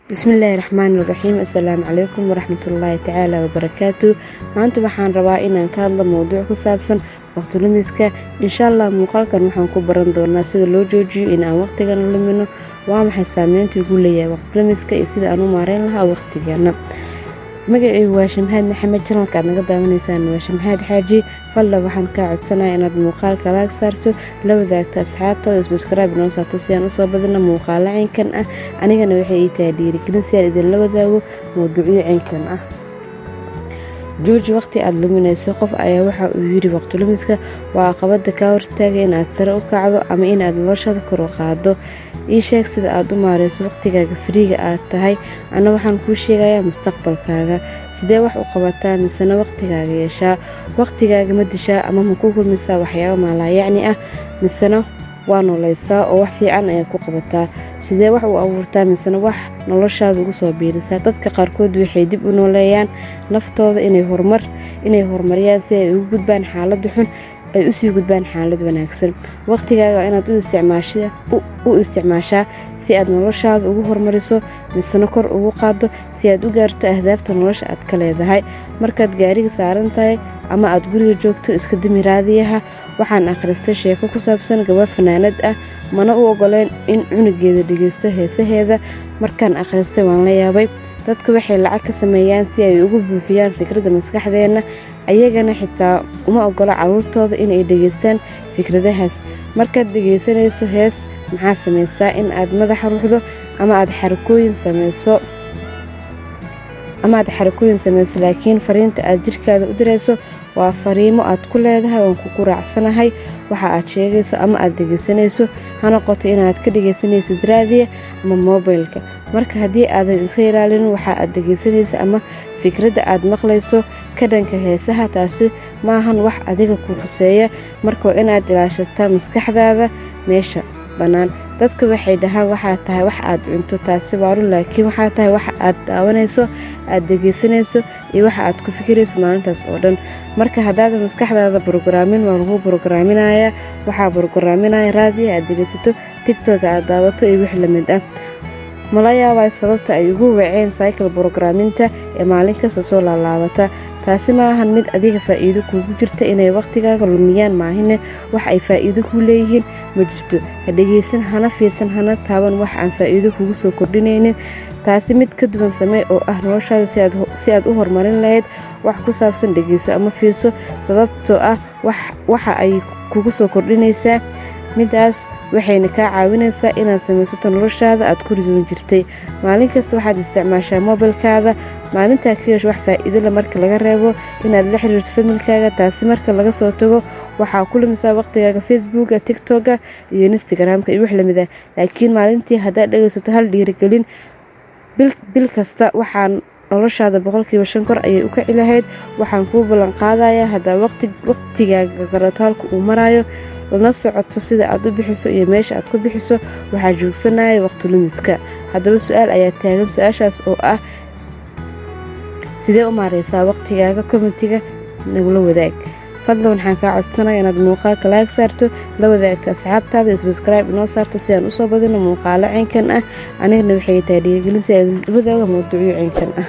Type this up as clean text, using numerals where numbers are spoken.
Bismillaahi Raxmaani Raxiim. Assalaamu calaykum waraxmatullaahi tacaala wabarakaatu. Maanta waxaan rabaa inaan ka hadlo mowduuc ku saabsan waqti lumiska. Insha Allah muuqaalkan waxaan ku baran doonaa sida loo joojiyo in aan waqtigana lumino, waa maxay saameynta uu leeyahay waqti lumiska iyo sida aan u maareyn lahaa waqtigeena. Magacaygu waa Shamhaad Maxamed, channelka aad naga daawanaysaan waa Shamhaad Xaaji. Fadlan waxaan kaa codsanayaa inaad muuqaalka like saarto, la wadaagto asxaabtaada, subscribe noo saarto si aan u soo badino muuqaalo caynkan ah. Anigana waxay ii tahay dhiirigelin si aan idinla wadaago mowduucyo caynkan ah. Jooji waqti aad luminayso. Qof ayaa waxa uu yiri waqti lumiska waa caqabada kaa hortaaga in aad sare u kacdo ama in aad noloshaada kor u qaaddo. Ii sheeg sida aad u maareyso waqtigaaga firiiga aad tahay. Ana waxaan kuu sheegayaa mustaqbalkaaga. Sidee wax u qabataa misana waqtigaaga yeeshaa? Waqtigaaga ma dishaa ama ma ku kulmisaa waxyaabo maalaayacni ah misana waa nooleysaa oo wax fiican ayaa ku qabataa. Sidee wax u abuurtaa misana wax noloshaada ugu soo biirisaa. Dadka qaarkood waxay dib u nooleeyaan naftooda inay horumariyaan si ay ugu gudbaan xaalad xun ay u sii gudbaan xaalad wanaagsan. Waqtigaaga inaad u isticmaashaa si aad noloshaada ugu horumariso misana kor ugu qaaddo si aad u gaarto ahdaafta nolosha aad ka leedahay. Markaad gaariga saaran tahay ama aad guriga joogto, iska dimi raadiyaha. Waxaan akhristay sheeko ku saabsan gabar fanaanad ah, mana u ogoleen in cunugeeda dhageysto heesaheeda. Markaan akhristay waan la yaabay. Dadku waxay lacag ka sameeyaan si ay ugu buuxiyaan fikradda maskaxdeena, ayagana xitaa uma ogola carruurtooda inay dhageystaan fikradahaas. Markaad dhageysanayso hees, maxaa sameysaa? In aad madaxa ruxdo ama aad xarakooyin sameyso, laakiin fariinta aad jirkaada u dirayso waa fariimo aad ku leedahay waan ku raacsanahay waxa aad sheegayso ama aad dhageysanayso. Ha noqoto inaad ka dhageysanaysid raadiyo ama moobilka. Marka haddii aadan iska ilaalin waxa aad dhageysanayso ama fikradda aad maqlayso ka dhanka heesaha, taasi maahan wax adiga ku khuseeya. Marka waa inaad ilaashataa maskaxdaada meesha bannaan. Dadka waxay dhahaan waxaa tahay wax aad cunto, taasi waa run, laakiin waxaa tahay wax aad daawanayso, aad dhageysanayso iyo waxa aad ku fikirayso maalintaas oo dhan. Marka haddaadan maskaxdaada programmin, waa lagu programinayaa. Waxaa programinaya raadiyo aad dhageysato, TikTok aad daawato iyo wix la mid ah. Mala yaabaa sababta ay ugu waceen cycle programminta ee maalin kasta soo laalaabata. Taasi maahan mid adiga faa'iido kuugu jirta. Inay waqtigaaga lumiyaan maahine wax ay faa'iido ku leeyihiin ma jirto. Ha dhageysan, hana fiirsan, hana taaban wax aan faa'iido kugu soo kordhinaynin. Taasi mid ka duwan samee oo ah noloshaada si aad u horumarin lahayd. Wax ku saabsan dhageyso ama fiirso, sababtoo ah waxa ay kugu soo kordhinaysaa midaas waxayna kaa caawinaysaa inaad samaysato noloshaada aad ku riyoon jirtay. Maalin kasta waxaad isticmaashaa moobilkaada. Maalintaa ka yeesho wax faa'iido leh marka laga reebo inaad la xiriirto familkaaga. Taasi marka laga soo tago waxaa ku lumisaa waqtigaaga Facebooka, TikToka iyo Instagramka iyo wix la mid ah. Laakiin maalintii haddaad dhageysato hal dhiirigelin bil kasta, waxaan noloshaada 5% kor ayay u kici lahayd. Waxaan kuu ballan qaadayaa haddaa waqtigaaga garato halka uu marayo, lana socoto sida aad u bixiso iyo meesha aad ku bixiso, waxaa joogsanaya waqti lumiska. Haddaba su'aal ayaa taagan, su'aashaas oo ah sidee u maareysaa waqtigaaga? Commentiga nagula wadaag. Fadlan waxaan kaa codsanayaa inaad muuqaalka like saarto, la wadaagto asxaabtaada, subscribe noo saarto si aan u soo badino muuqaalo caynkan ah. Anigana waxay tahay dhiirigelin si aan idinla wadaago mowduucyo caynkan ah.